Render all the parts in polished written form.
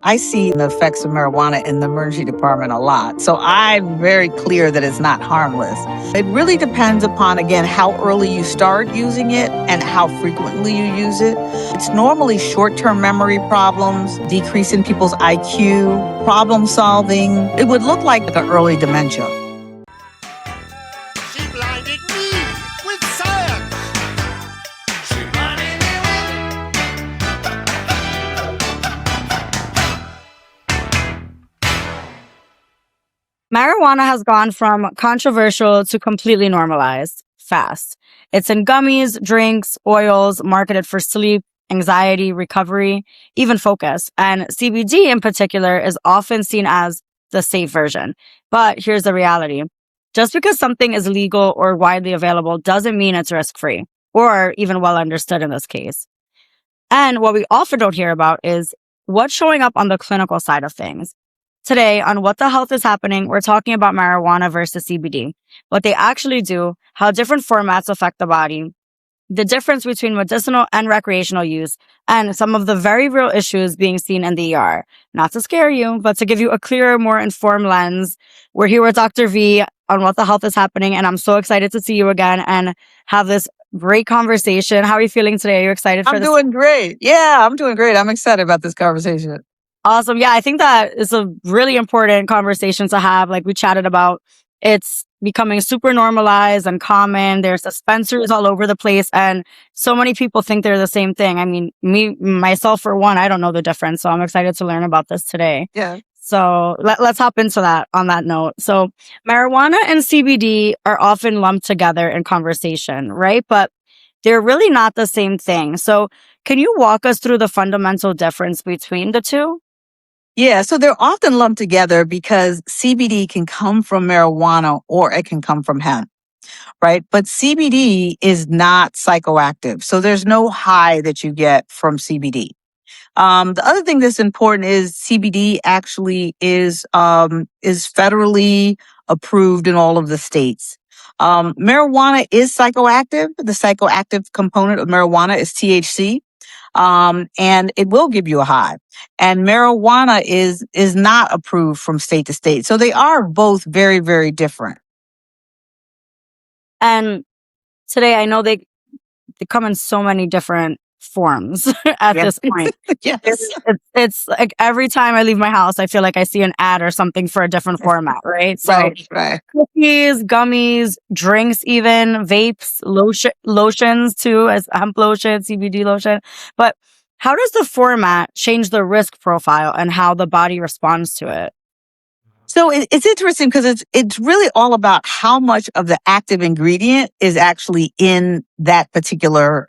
I see the effects of marijuana in the emergency department a lot. So I'm very clear that it's not harmless. It really depends upon, again, how early you start using it and how frequently you use it. It's normally short-term memory problems, decrease in people's IQ, problem solving. It would look like an early dementia. She blinded me with science. She blinded me Marijuana has gone from controversial to completely normalized fast. It's in gummies, drinks, oils, marketed for sleep, anxiety, recovery, even focus. And CBD in particular is often seen as the safe version. But here's the reality. Just because something is legal or widely available doesn't mean it's risk-free or even well understood in this case. And what we often don't hear about is what's showing up on the clinical side of things. Today, on What the Health is Happening, we're talking about marijuana versus CBD, what they actually do, how different formats affect the body, the difference between medicinal and recreational use, and some of the very real issues being seen in the ER. Not to scare you, but to give you a clearer, more informed lens. We're here with Dr. V on What the Health is Happening, and I'm so excited to see you again and have this great conversation. How are you feeling today? Are you excited for this? I'm doing great. Yeah, I'm doing great. I'm excited about this conversation. Awesome. Yeah, I think that is a really important conversation to have. Like we chatted about, it's becoming super normalized and common. There's dispensaries all over the place, and so many people think they're the same thing. I mean, myself, for one, I don't know the difference. So I'm excited to learn about this today. Yeah. So let's hop into that on that note. So marijuana and CBD are often lumped together in conversation, right? But they're really not the same thing. So can you walk us through the fundamental difference between the two? Yeah, so they're often lumped together because CBD can come from marijuana or it can come from hemp, right? But CBD is not psychoactive. So there's no high that you get from CBD. The other thing that's important is CBD actually is federally approved in all of the states. Marijuana is psychoactive. The psychoactive component of marijuana is THC. And it will give you a high. And marijuana is not approved from state to state. So they are both very, very different. And today I know they come in so many different forms at Yeah. this point. Yes. It's like every time I leave my house, I feel like I see an ad or something for a different format, right? So Right. cookies, gummies, drinks, even vapes, lotions too, as hemp lotion, CBD lotion. But how does the format change the risk profile and how the body responds to it? So it's interesting because it's really all about how much of the active ingredient is actually in that particular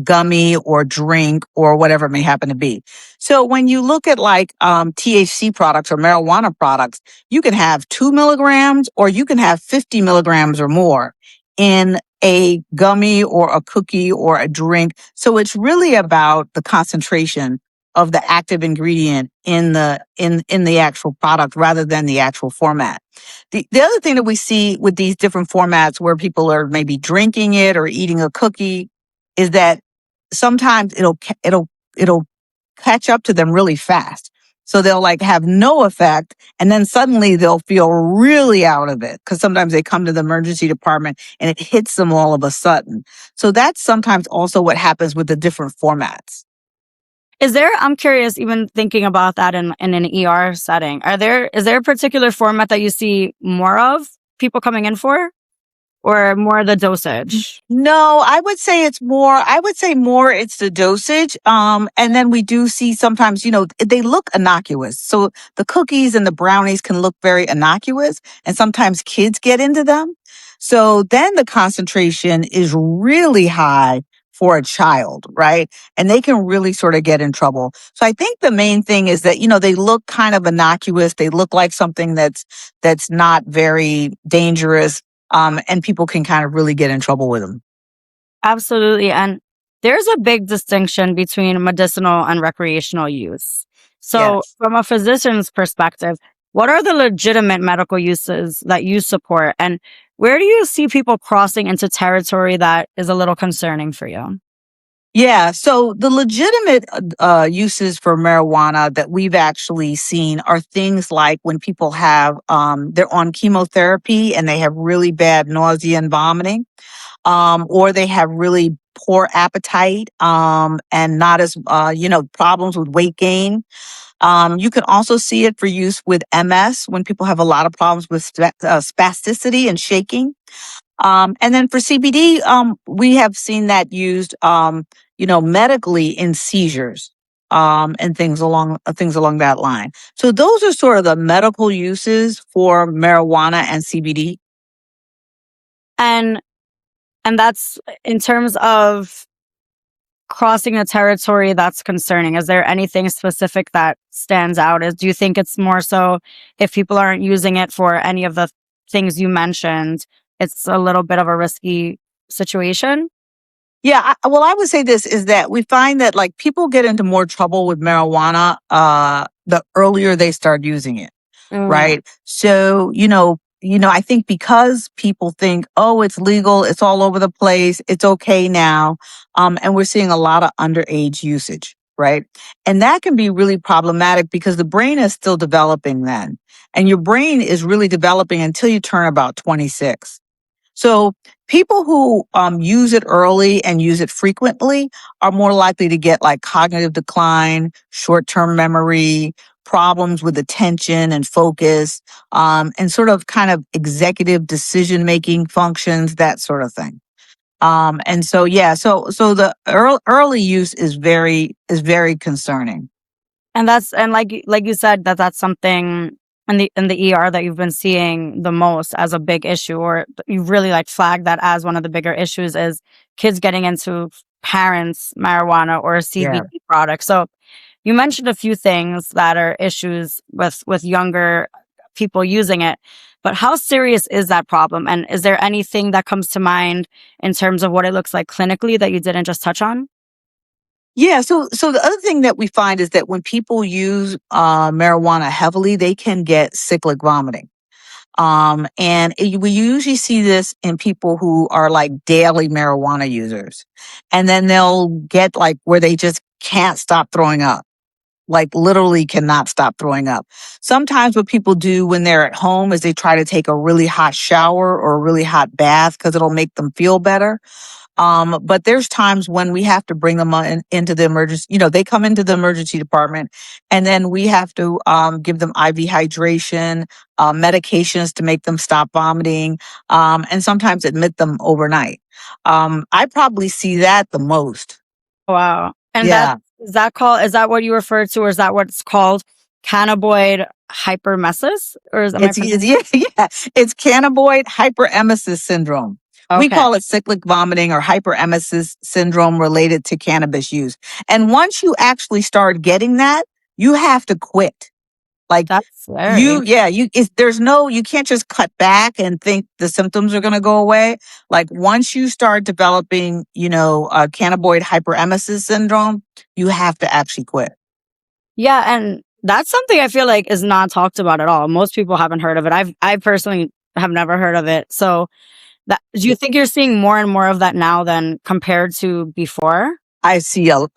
gummy or drink or whatever it may happen to be. So when you look at like THC products or marijuana products, you can have 2 milligrams or you can have 50 milligrams or more in a gummy or a cookie or a drink. So it's really about the concentration of the active ingredient in the actual product rather than the actual format. The other thing that we see with these different formats where people are maybe drinking it or eating a cookie is that sometimes it'll catch up to them really fast. So they'll like have no effect and then suddenly they'll feel really out of it because sometimes they come to the emergency department and it hits them all of a sudden. So that's sometimes also what happens with the different formats. I'm curious, even thinking about that in an ER setting, is there a particular format that you see more of people coming in for? Or more the dosage? No, I would say more it's the dosage. And then we do see sometimes, they look innocuous. So the cookies and the brownies can look very innocuous and sometimes kids get into them. So then the concentration is really high for a child, right? And they can really sort of get in trouble. So I think the main thing is that, they look kind of innocuous. They look like something that's not very dangerous. And people can kind of really get in trouble with them. Absolutely. And there's a big distinction between medicinal and recreational use. So Yes. from a physician's perspective, what are the legitimate medical uses that you support? And where do you see people crossing into territory that is a little concerning for you? Yeah, so the legitimate uses for marijuana that we've actually seen are things like when people have they're on chemotherapy and they have really bad nausea and vomiting, or they have really poor appetite, and not as problems with weight gain. You can also see it for use with MS when people have a lot of problems with spasticity and shaking. And then for CBD, we have seen that used, medically in seizures, and things along that line. So those are sort of the medical uses for marijuana and CBD. And and that's in terms of crossing a territory that's concerning. Is there anything specific that stands out? Do you think it's more so if people aren't using it for any of the things you mentioned, it's a little bit of a risky situation? Yeah, well, I would say this is that we find that like people get into more trouble with marijuana the earlier they start using it. Mm. Right? So, I think because people think, oh, it's legal, it's all over the place, it's okay now. And we're seeing a lot of underage usage, right? And that can be really problematic because the brain is still developing then. And your brain is really developing until you turn about 26. So people who use it early and use it frequently are more likely to get like cognitive decline, short-term memory, problems with attention and focus, and sort of kind of executive decision-making functions, that sort of thing. And so yeah, so the early use is very concerning. And like you said, that's something in the ER that you've been seeing the most as a big issue, or you really like flagged that as one of the bigger issues is kids getting into parents' marijuana or Yeah. CBD products. So you mentioned a few things that are issues with younger people using it, but how serious is that problem? And is there anything that comes to mind in terms of what it looks like clinically that you didn't just touch on? Yeah, so the other thing that we find is that when people use marijuana heavily, they can get cyclic vomiting. We usually see this in people who are like daily marijuana users. And then they'll get like where they just can't stop throwing up, like literally cannot stop throwing up. Sometimes what people do when they're at home is they try to take a really hot shower or a really hot bath because it'll make them feel better. But there's times when we have to bring them into the emergency. They come into the emergency department, and then we have to give them IV hydration, medications to make them stop vomiting, and sometimes admit them overnight. I probably see that the most. Wow. And Yeah. is that what you refer to, or is that what's called cannabinoid hyperemesis? Or am I pronouncing? Yeah. It's cannabinoid hyperemesis syndrome. We Okay. call it cyclic vomiting or hyperemesis syndrome related to cannabis use. And once you actually start getting that, you have to quit. Like That's very you can't just cut back and think the symptoms are going to go away. Like once you start developing, cannabinoid hyperemesis syndrome, you have to actually quit. Yeah, and that's something I feel like is not talked about at all. Most people haven't heard of it. I personally have never heard of it. So do you think you're seeing more and more of that now than compared to before? Absolutely.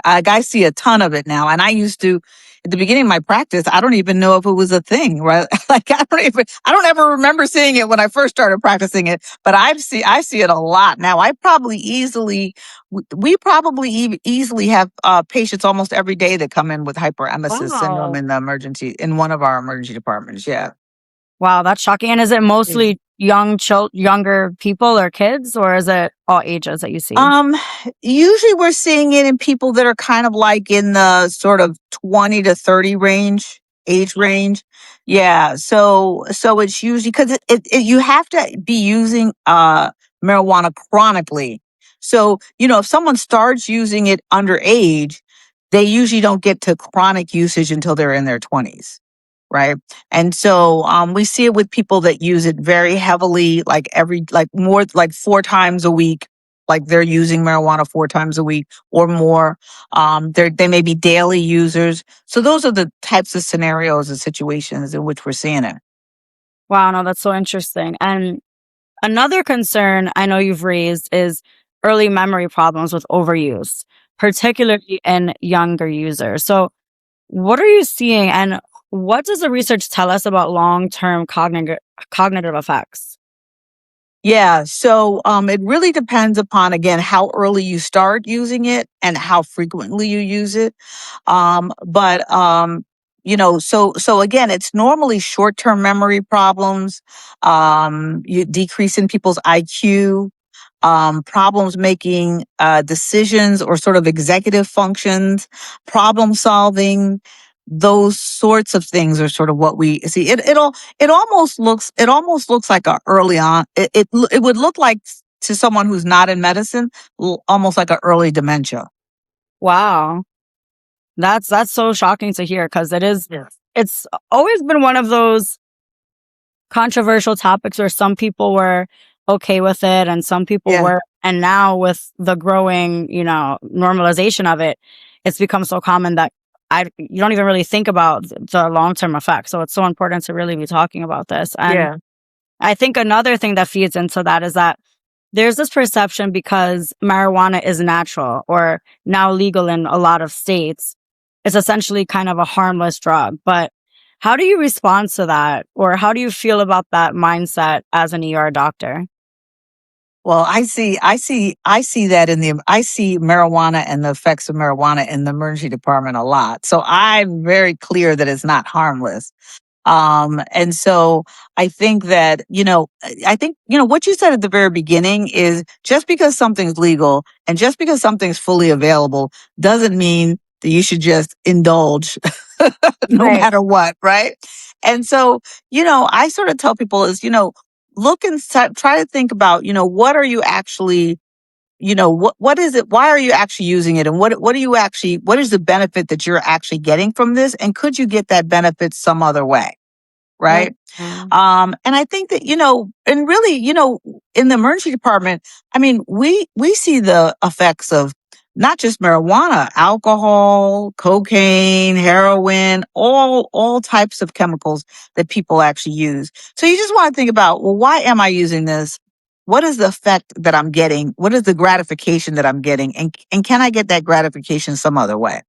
I see a ton of it now. And I used to, at the beginning of my practice, I don't even know if it was a thing, right? Like I don't ever remember seeing it when I first started practicing it, but I see it a lot now. We probably easily have patients almost every day that come in with hyperemesis syndrome Wow. in one of our emergency departments. Yeah. Wow, that's shocking. And is it mostly younger people or kids, or is it all ages that you see? Um, Usually we're seeing it in people that are kind of like in the sort of 20 to 30 age range. Yeah. So it's usually because you have to be using marijuana chronically. So, if someone starts using it underage, they usually don't get to chronic usage until they're in their 20s. Right. And so we see it with people that use it very heavily, like more like 4 times a week, like they're using marijuana 4 times a week or more. They may be daily users. So those are the types of scenarios and situations in which we're seeing it. Wow, no, that's so interesting. And another concern I know you've raised is early memory problems with overuse, particularly in younger users. So, what are you seeing, and what does the research tell us about long-term cognitive effects? Yeah. So it really depends upon, again, how early you start using it and how frequently you use it. But so again, it's normally short-term memory problems, you decrease in people's IQ, problems making decisions or sort of executive functions, problem solving. Those sorts of things are sort of what we see. It almost looks like a early on. It would look like to someone who's not in medicine, almost like an early dementia. Wow. That's so shocking to hear, because Yes. it's always been one of those controversial topics where some people were okay with it and some people Yeah. were, and now with the growing, normalization of it, it's become so common that you don't even really think about the long-term effects. So it's so important to really be talking about this. And Yeah. I think another thing that feeds into that is that there's this perception, because marijuana is natural or now legal in a lot of states, it's essentially kind of a harmless drug. But how do you respond to that? Or how do you feel about that mindset as an ER doctor? Well, I see that I see marijuana and the effects of marijuana in the emergency department a lot. So I'm very clear that it's not harmless. And so I think that, what you said at the very beginning is just because something's legal and just because something's fully available doesn't mean that you should just indulge no Right. matter what, right? And so, I sort of tell people is, look and try to think about, what are you actually, what is it? Why are you actually using it? And what is the benefit that you're actually getting from this? And could you get that benefit some other way? Right. Mhm. And I think that, and really, in the emergency department, I mean, we see the effects of not just marijuana, alcohol, cocaine, heroin, all types of chemicals that people actually use. So you just want to think about, well, why am I using this? What is the effect that I'm getting? What is the gratification that I'm getting? And can I get that gratification some other way?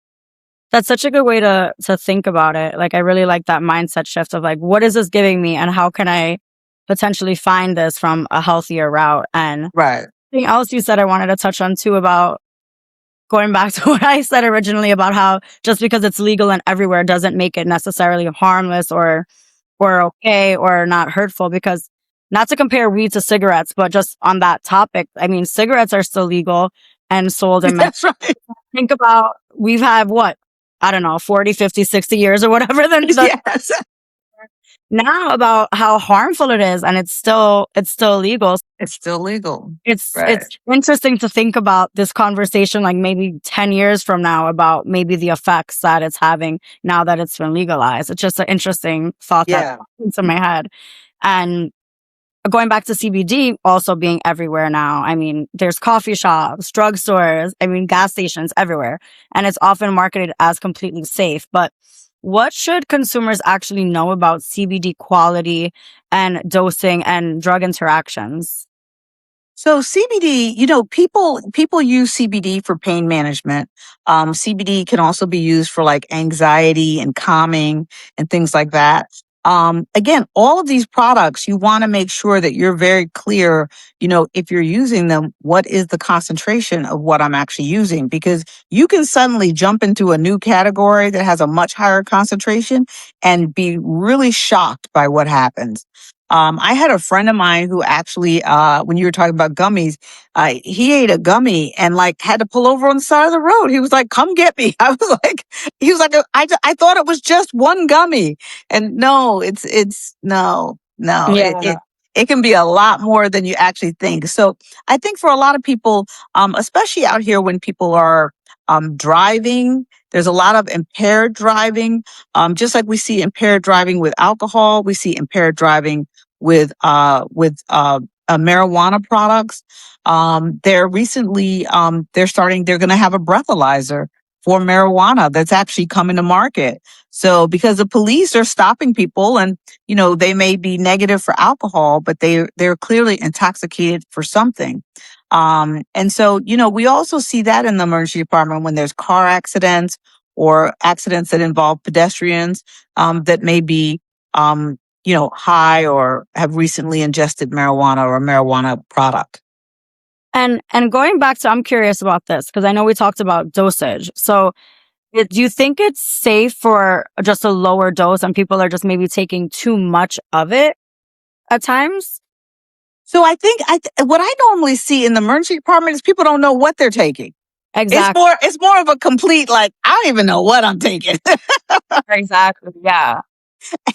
That's such a good way to think about it. Like, I really like that mindset shift of like, what is this giving me, and how can I potentially find this from a healthier route? And Right. something else you said I wanted to touch on too, about going back to what I said originally about how just because it's legal and everywhere doesn't make it necessarily harmless or okay or not hurtful. Because, not to compare weed to cigarettes, but just on that topic, I mean, cigarettes are still legal and sold in That's right. think about, we've had what, I don't know, 40, 50, 60 years or whatever Yes. now about how harmful it is, and it's still illegal. It's still legal. It's Right. it's interesting to think about this conversation like maybe 10 years from now, about maybe the effects that it's having now that it's been legalized. It's just an interesting thought that Yeah. pops into my head. And going back to CBD also being everywhere now. I mean, there's coffee shops, drugstores, I mean, gas stations everywhere. And it's often marketed as completely safe. But what should consumers actually know about CBD quality and dosing and drug interactions? So CBD, people use CBD for pain management. CBD can also be used for like anxiety and calming and things like that. Again, all of these products, you want to make sure that you're very clear, if you're using them, what is the concentration of what I'm actually using? Because you can suddenly jump into a new category that has a much higher concentration and be really shocked by what happens. I had a friend of mine who actually, when you were talking about gummies, he ate a gummy and like had to pull over on the side of the road. He was like, "Come get me." I was like, he was like, I thought it was just one gummy. And no, no, Yeah. it can be a lot more than you actually think. So I think for a lot of people, especially out here when people are driving, there's a lot of impaired driving. Just like we see impaired driving with alcohol, we see impaired driving with marijuana products. They're going to have a breathalyzer for marijuana that's actually coming to market. So because the police are stopping people and, they may be negative for alcohol, but they're clearly intoxicated for something. And so, we also see that in the emergency department when there's car accidents or accidents that involve pedestrians that may be, high or have recently ingested marijuana or a marijuana product. And going back to, I'm curious about this because I know we talked about dosage. So do you think it's safe for just a lower dose and people are just maybe taking too much of it at times? So I think what I normally see in the emergency department is people don't know what they're taking. Exactly. It's more of a complete, like, I don't even know what I'm taking. Exactly. Yeah.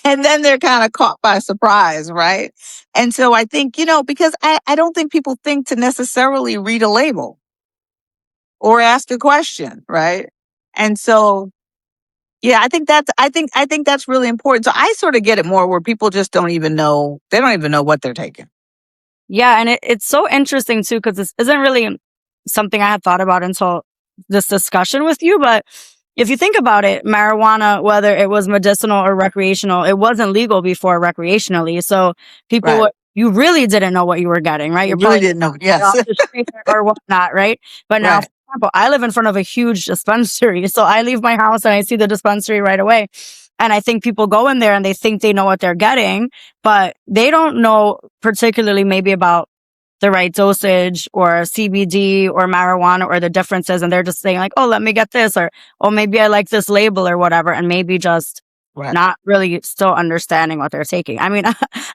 And then they're kind of caught by surprise, right? And so I think, because I don't think people think to necessarily read a label or ask a question, right? And so, yeah, I think that's really important. So I sort of get it more where people just don't even know what they're taking. Yeah. And it's so interesting too, because this isn't really something I had thought about until this discussion with you. But if you think about it, marijuana, whether it was medicinal or recreational, it wasn't legal before recreationally. So people, Right. you really didn't know what you were getting, right? You You're really probably didn't know. off Yes. the street or whatnot, right? But now, Right. for example, I live in front of a huge dispensary. So I leave my house and I see the dispensary right away. And I think people go in there and they think they know what they're getting, but they don't know particularly maybe about the right dosage or CBD or marijuana or the differences. And they're just saying like, oh, let me get this, or, oh, maybe I like this label or whatever. And maybe just Right. not really still understanding what they're taking. I mean,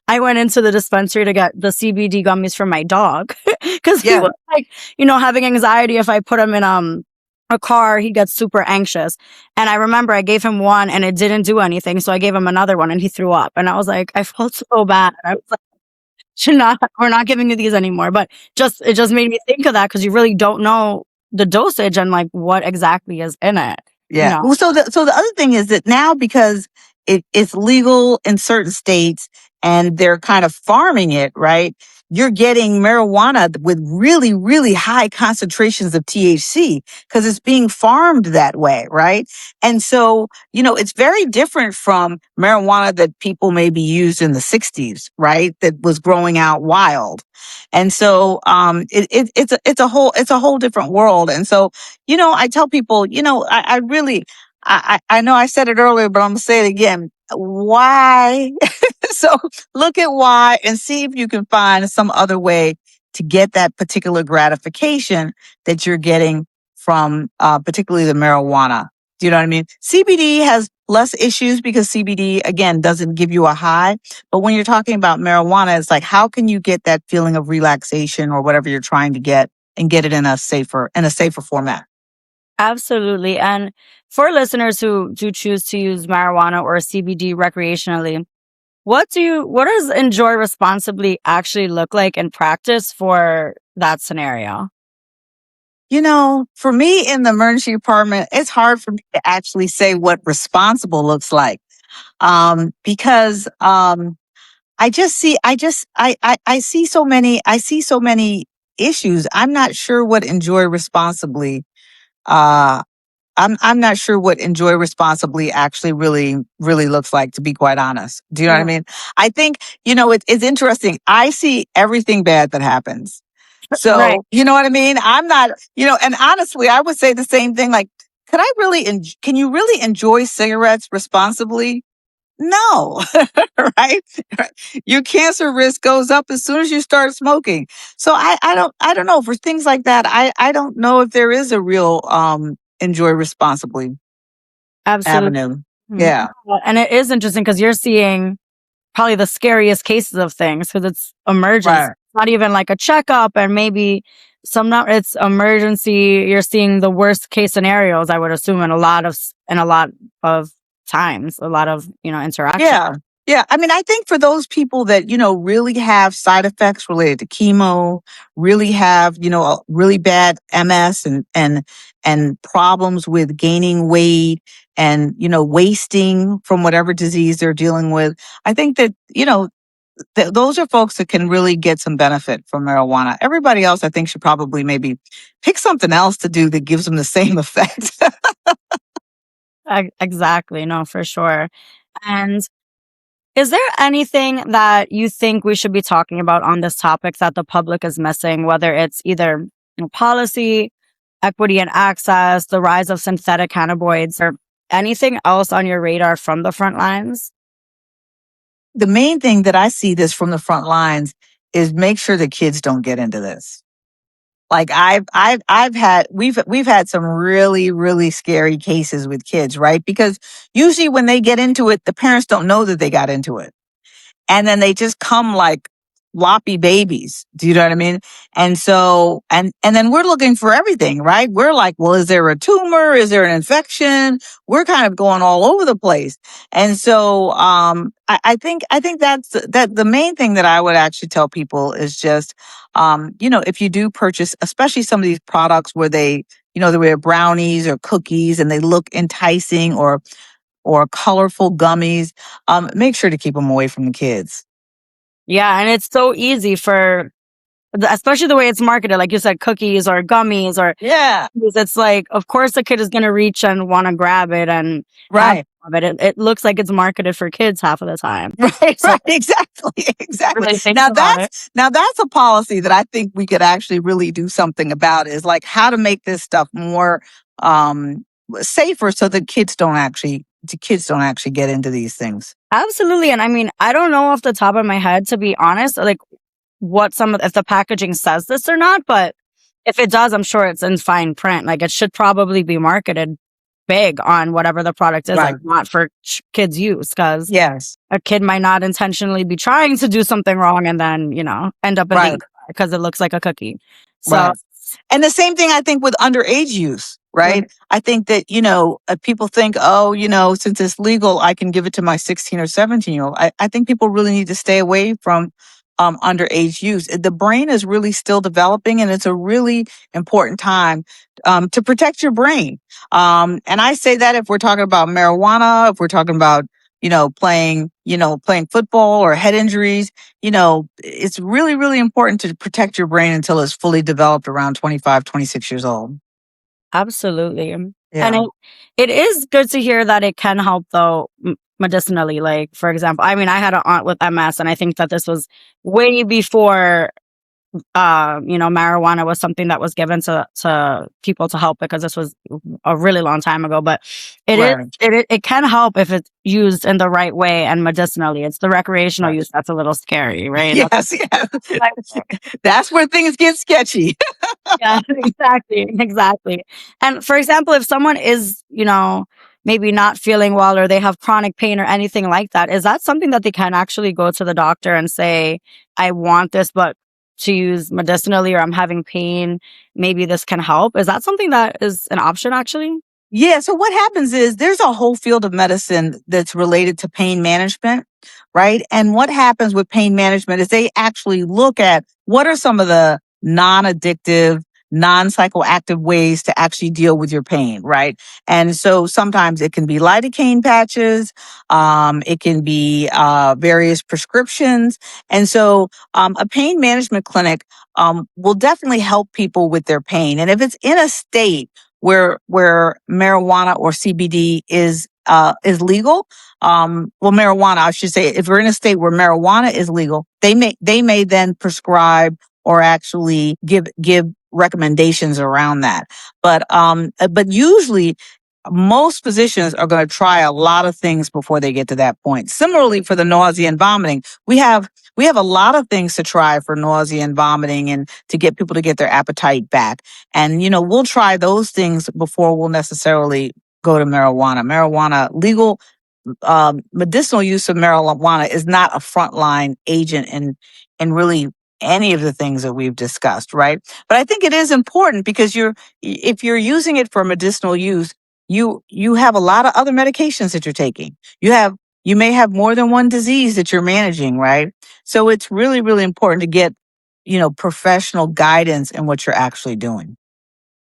I went into the dispensary to get the CBD gummies for my dog because he Yeah. was like, having anxiety. If I put him in a car, he gets super anxious. And I remember I gave him one and it didn't do anything. So I gave him another one and he threw up. And I was like, I felt so bad. I was like, we're not giving you these anymore. But it just made me think of that because you really don't know the dosage and like what exactly is in it. Yeah. Well, so the other thing is that now, because it's legal in certain states and they're kind of farming it, right? You're getting marijuana with really, really high concentrations of THC because it's being farmed that way, right? And so, it's very different from marijuana that people maybe used in the 60s, right? That was growing out wild. And so, it's a whole different world. And so, I tell people, I really, I know I said it earlier, but I'm gonna say it again. Why? So look at why and see if you can find some other way to get that particular gratification that you're getting from, particularly the marijuana. Do you know what I mean? CBD has less issues because CBD, again, doesn't give you a high. But when you're talking about marijuana, it's like, how can you get that feeling of relaxation or whatever you're trying to get and get it in a safer format? Absolutely. And for listeners who do choose to use marijuana or CBD recreationally, what does enjoy responsibly actually look like in practice for that scenario? For me in the emergency department, it's hard for me to actually say what responsible looks like. Because I see so many issues. I'm not sure what enjoy responsibly, uh, I'm not sure what enjoy responsibly actually really, really looks like, to be quite honest. Do you know what I mean? I think, it's interesting. I see everything bad that happens. Right. So, you know what I mean? I'm not, and honestly, I would say the same thing. Like, can you really enjoy cigarettes responsibly? No, right? Your cancer risk goes up as soon as you start smoking. So I don't know, for things like that. I don't know if there is a real, enjoy responsibly Absolutely. avenue. Yeah. And it is interesting because you're seeing probably the scariest cases of things because it's emergency. Right. It's not even like a checkup and maybe it's emergency. You're seeing the worst case scenarios, I would assume, in a lot of times, a lot of, interaction. Yeah. Yeah. I mean, I think for those people that, really have side effects related to chemo, really have, a really bad MS and problems with gaining weight and, wasting from whatever disease they're dealing with. I think that, those are folks that can really get some benefit from marijuana. Everybody else, I think, should probably maybe pick something else to do that gives them the same effect. Exactly. No, for sure. And Is there anything that you think we should be talking about on this topic that the public is missing, whether it's either policy, equity and access, the rise of synthetic cannabinoids, or anything else on your radar from the front lines? The main thing that I see this from the front lines is make sure the kids don't get into this. Like we've had some really, really scary cases with kids, right? Because usually when they get into it, the parents don't know that they got into it. And then they just come like floppy babies. Do you know what I mean? And so, and then we're looking for everything, right? We're like, well, is there a tumor? Is there an infection? We're kind of going all over the place. And so, I think that the main thing that I would actually tell people is just, if you do purchase, especially some of these products where they're brownies or cookies and they look enticing or colorful gummies, make sure to keep them away from the kids. Yeah, and it's so easy especially the way it's marketed, like you said, cookies or gummies or Yeah, it's like, of course, the kid is going to reach and want to grab it and have right. some of it. It looks like it's marketed for kids half of the time. Right, So right, exactly, exactly. really think about it. Now that's a policy that I think we could actually really do something about is like how to make this stuff more safer so that the kids don't actually get into these things. Absolutely. And I mean, I don't know off the top of my head, to be honest, like if the packaging says this or not, but if it does, I'm sure it's in fine print. Like it should probably be marketed big on whatever the product is, Right. like not for kids' use, because Yes. a kid might not intentionally be trying to do something wrong and then, end up in Right. because it looks like a cookie. So, Right. And the same thing I think with underage use, right? Right. I think that, people think, oh, since it's legal, I can give it to my 16 or 17-year-old. I think people really need to stay away from underage use. The brain is really still developing and it's a really important time to protect your brain. And I say that if we're talking about marijuana, if we're talking about, playing football or head injuries, it's really, really important to protect your brain until it's fully developed around 25, 26 years old. absolutely. And Yeah. it is good to hear that it can help, though, medicinally. Like, for example, I mean, I had an aunt with MS, and I think that this was way before marijuana was something that was given to people to help, because this was a really long time ago. But Right. it can help if it's used in the right way and medicinally. It's the recreational Right. use that's a little scary, right? Yes, yes. That's where things get sketchy. Yeah, exactly. And for example, if someone is, maybe not feeling well or they have chronic pain or anything like that, is that something that they can actually go to the doctor and say, I want this, but to use medicinally, or I'm having pain, maybe this can help? Is that something that is an option actually? Yeah. So what happens is there's a whole field of medicine that's related to pain management, right? And what happens with pain management is they actually look at what are some of the non-addictive, non-psychoactive ways to actually deal with your pain, right? And so sometimes it can be lidocaine patches, it can be various prescriptions, and so a pain management clinic will definitely help people with their pain. And if it's in a state where marijuana or CBD is legal. Well, marijuana, I should say, if we're in a state where marijuana is legal, they may then prescribe or actually give recommendations around that. But usually most physicians are going to try a lot of things before they get to that point. Similarly, for the nausea and vomiting, we have a lot of things to try for nausea and vomiting and to get people to get their appetite back. And, we'll try those things before we'll necessarily go to marijuana. Marijuana, legal medicinal use of marijuana is not a frontline agent in really any of the things that we've discussed, right? But I think it is important because if you're using it for medicinal use, you have a lot of other medications that you're taking. You may have more than one disease that you're managing, right? So it's really, really important to get, professional guidance in what you're actually doing.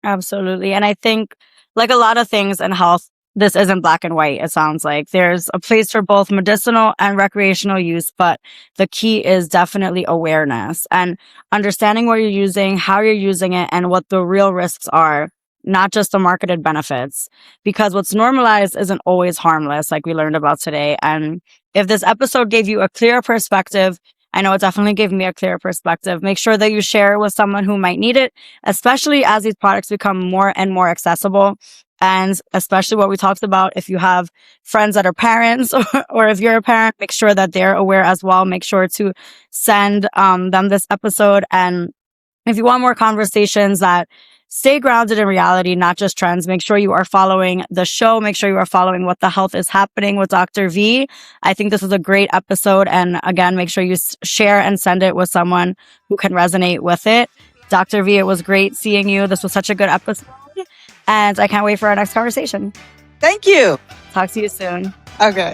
Absolutely. And I think, like a lot of things in health, this isn't black and white. It sounds like there's a place for both medicinal and recreational use, but the key is definitely awareness and understanding what you're using, how you're using it, and what the real risks are not just the marketed benefits. Because what's normalized isn't always harmless, like we learned about today. And if this episode gave you a clear perspective, I know it definitely gave me a clear perspective. Make sure that you share it with someone who might need it, especially as these products become more and more accessible. And especially what we talked about, if you have friends that are parents or if you're a parent, make sure that they're aware as well. Make sure to send them this episode. And if you want more conversations that stay grounded in reality, not just trends, make sure you are following the show. Make sure you are following What the Health is Happening with Dr. V. I think this was a great episode. And again, make sure you share and send it with someone who can resonate with it. Dr. V, it was great seeing you. This was such a good episode. And I can't wait for our next conversation. Thank you. Talk to you soon. Okay.